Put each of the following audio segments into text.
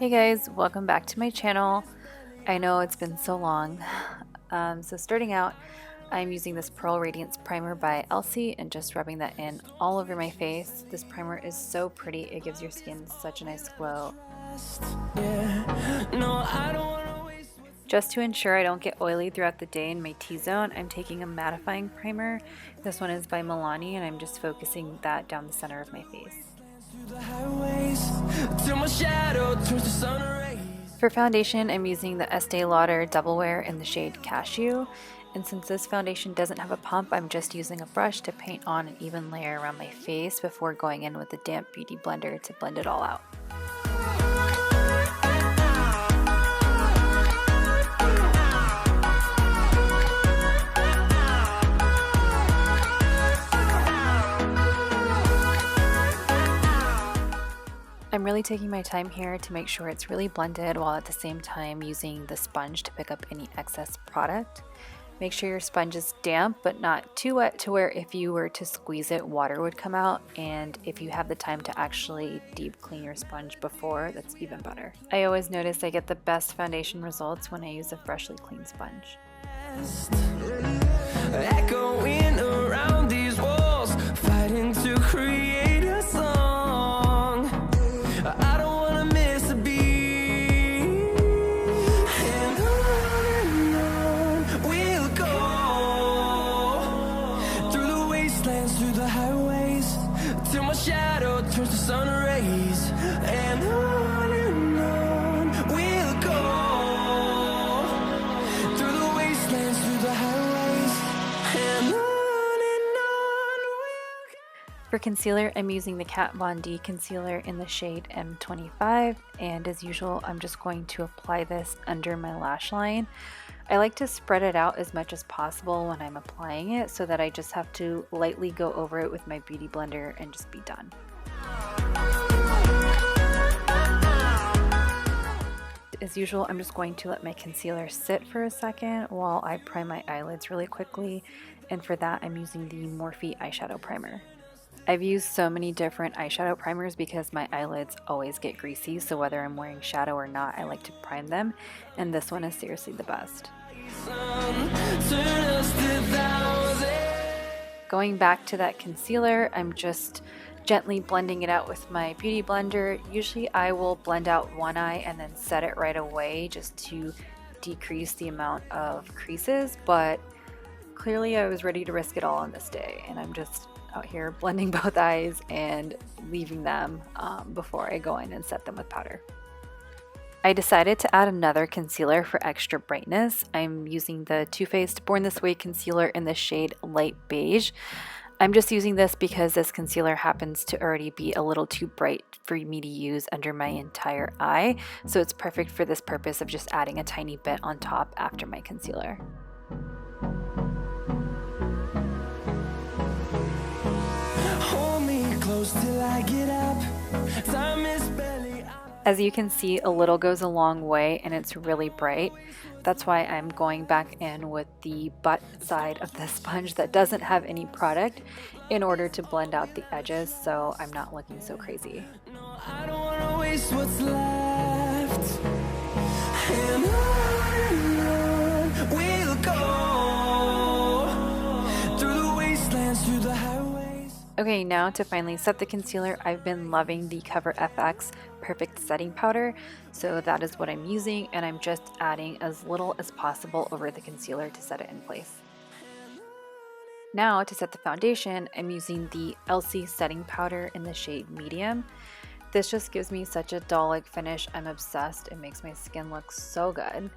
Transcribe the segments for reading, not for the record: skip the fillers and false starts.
Hey guys, welcome back to my channel. I know it's been so long. So starting out, I'm using this Pearl Radiance Primer by Elcie and just rubbing that in all over my face. This primer is so pretty. It gives your skin such a nice glow. Just to ensure I don't get oily throughout the day in my T-zone, I'm taking a mattifying primer. This one is by Milani and I'm just focusing that down the center of my face. For foundation, I'm using the Estee Lauder Double Wear in the shade Cashew. And since this foundation doesn't have a pump, I'm just using a brush to paint on an even layer around my face before going in with the damp beauty blender to blend it all out. I'm really taking my time here to make sure it's really blended while at the same time using the sponge to pick up any excess product. Make sure your sponge is damp but not too wet to where if you were to squeeze it, water would come out, and if you have the time to actually deep clean your sponge before, that's even better. I always notice I get the best foundation results when I use a freshly cleaned sponge. Echoing around these walls, fighting to create a song. I don't wanna miss a beat, and on we'll go through the wastelands, through the highways, till my shadow turns to sun rays, and on we'll go through the wastelands, through the highways, and on. For concealer, I'm using the Kat Von D concealer in the shade M25, and as usual, I'm just going to apply this under my lash line. I like to spread it out as much as possible when I'm applying it so that I just have to lightly go over it with my beauty blender and just be done. As usual, I'm just going to let my concealer sit for a second while I prime my eyelids really quickly, and for that I'm using the Morphe eyeshadow primer. I've used so many different eyeshadow primers because my eyelids always get greasy, so whether I'm wearing shadow or not, I like to prime them, and this one is seriously the best. Going back to that concealer, I'm just gently blending it out with my beauty blender. Usually I will blend out one eye and then set it right away just to decrease the amount of creases, but clearly I was ready to risk it all on this day, and I'm just out here blending both eyes and leaving them before I go in and set them with powder. I decided to add another concealer for extra brightness. I'm using the Too Faced Born This Way concealer in the shade Light Beige. I'm just using this because this concealer happens to already be a little too bright for me to use under my entire eye, so it's perfect for this purpose of just adding a tiny bit on top after my concealer. As you can see, a little goes a long way and it's really bright. That's why I'm going back in with the butt side of the sponge that doesn't have any product in order to blend out the edges so I'm not looking so crazy. I don't wanna waste what's left. And on we'll go through the wastelands, through the highways. Okay, now to finally set the concealer, I've been loving the Cover FX Perfect Setting Powder, so that is what I'm using, and I'm just adding as little as possible over the concealer to set it in place. Now to set the foundation, I'm using the Elcie Setting Powder in the shade Medium. This just gives me such a doll-like finish. I'm obsessed. It makes my skin look so good.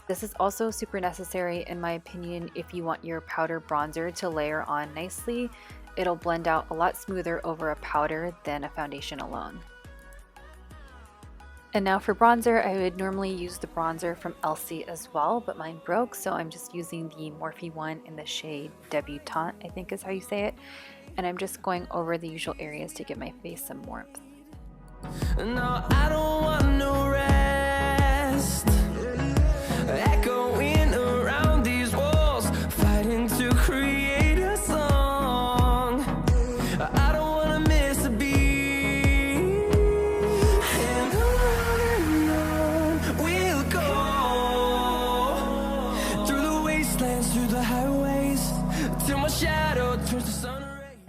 This is also super necessary in my opinion if you want your powder bronzer to layer on nicely. It'll blend out a lot smoother over a powder than a foundation alone. And now for bronzer, I would normally use the bronzer from Elcie as well, but mine broke, so I'm just using the Morphe one in the shade Debutante, I think is how you say it. And I'm just going over the usual areas to give my face some warmth. No, I don't want no rest. Echoing around these walls, fighting to create a song. I don't wanna miss a beat. And on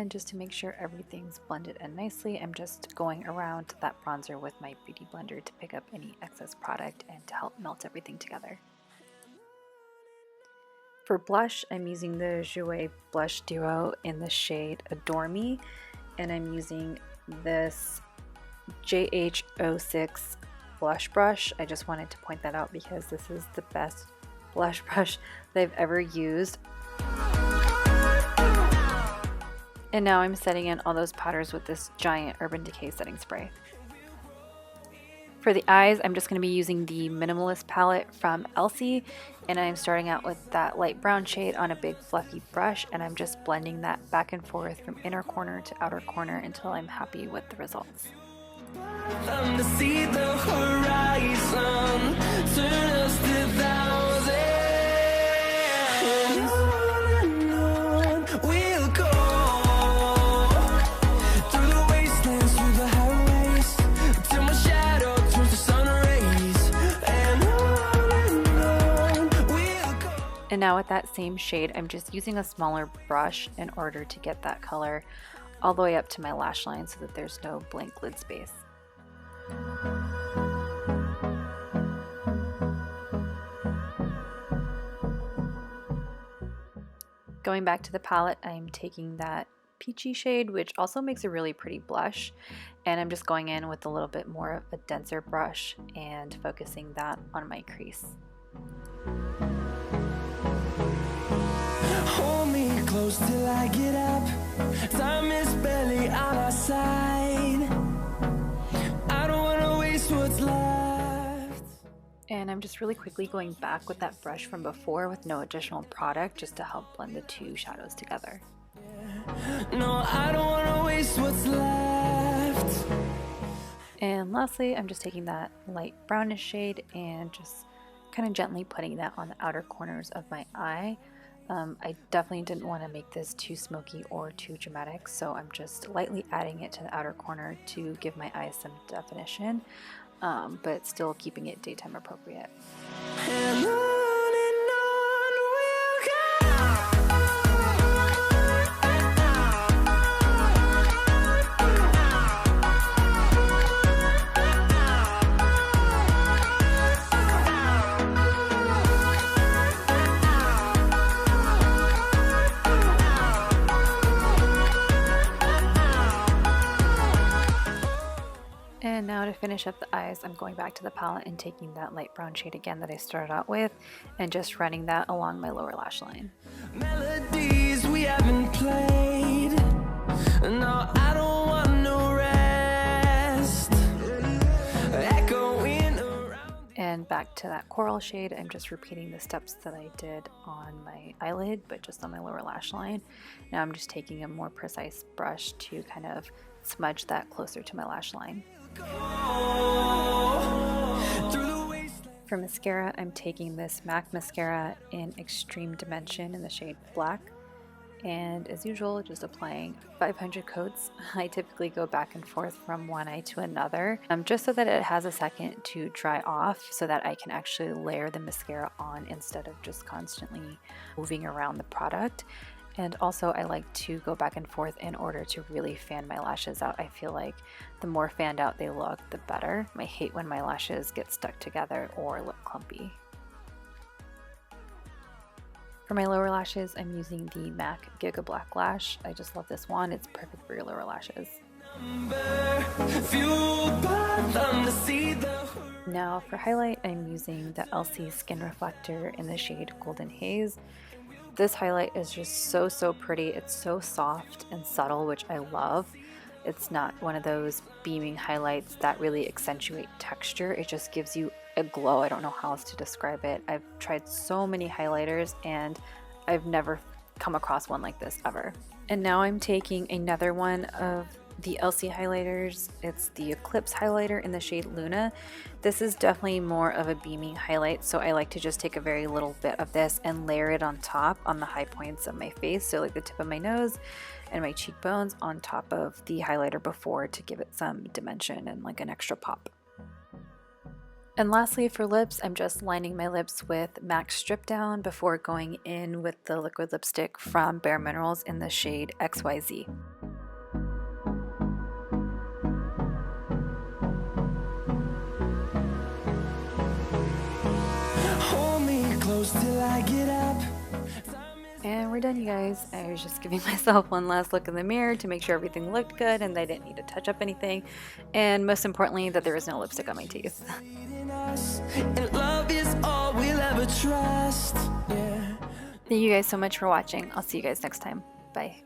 And just to make sure everything's blended in nicely, I'm just going around that bronzer with my beauty blender to pick up any excess product and to help melt everything together. For blush, I'm using the Jouer Blush Duo in the shade Adore Me, and I'm using this JH06 blush brush. I just wanted to point that out because this is the best blush brush that I've ever used. And now I'm setting in all those powders with this giant Urban Decay setting spray. For the eyes, I'm just going to be using the Minimalist palette from Elcie, and I'm starting out with that light brown shade on a big fluffy brush, and I'm just blending that back and forth from inner corner to outer corner until I'm happy with the results. To see the horizon, turn us to thousands. We'll go through the wastelands, through the highways, till my shadow turns to sun rays. And on we'll go. And now with that same shade, I'm just using a smaller brush in order to get that color all the way up to my lash line so that there's no blank lid space. Going back to the palette, I'm taking that peachy shade, which also makes a really pretty blush, and I'm just going in with a little bit more of a denser brush and focusing that on my crease. Hold me close till I get up. Time is barely on our side. I don't want to waste what's left. And I'm just really quickly going back with that brush from before with no additional product, just to help blend the two shadows together. No, I don't want to waste what's left. And lastly, I'm just taking that light brownish shade and just kind of gently putting that on the outer corners of my eye. I definitely didn't want to make this too smoky or too dramatic, so I'm just lightly adding it to the outer corner to give my eyes some definition, but still keeping it daytime appropriate. And on we'll go. And now to finish up the eyes, I'm going back to the palette and taking that light brown shade again that I started out with and just running that along my lower lash line. Melodies we haven't played. No, I don't want no rest. Echoing around. And back to that coral shade, I'm just repeating the steps that I did on my eyelid, but just on my lower lash line. Now I'm just taking a more precise brush to kind of smudge that closer to my lash line. For mascara, I'm taking this MAC mascara in Extreme Dimension in the shade Black, and as usual, just applying 500 coats. I typically go back and forth from one eye to another, just so that it has a second to dry off, so that I can actually layer the mascara on instead of just constantly moving around the product. And also I like to go back and forth in order to really fan my lashes out. I feel like the more fanned out they look, the better. I hate when my lashes get stuck together or look clumpy. For my lower lashes, I'm using the MAC Giga Black Lash. I just love this one. It's perfect for your lower lashes. Now for highlight, I'm using the Elcie Skin Reflector in the shade Golden Haze. This highlight is just so pretty. It's so soft and subtle, which I love. It's not one of those beaming highlights that really accentuate texture. It just gives you a glow. I don't know how else to describe it. I've tried so many highlighters and I've never come across one like this ever. And now I'm taking another one of the Elcie highlighters. It's the Eclipse highlighter in the shade Luna. This is definitely more of a beaming highlight, so I like to just take a very little bit of this and layer it on top on the high points of my face, so like the tip of my nose and my cheekbones on top of the highlighter before, to give it some dimension and like an extra pop. And lastly, for lips, I'm just lining my lips with MAC Strip Down before going in with the liquid lipstick from Bare Minerals in the shade XYZ. till I get up. And we're done, you guys. I was just giving myself one last look in the mirror to make sure everything looked good and I didn't need to touch up anything. And most importantly, that there was no lipstick on my teeth. And love is all we'll ever trust. Yeah. Thank you guys so much for watching. I'll see you guys next time. Bye.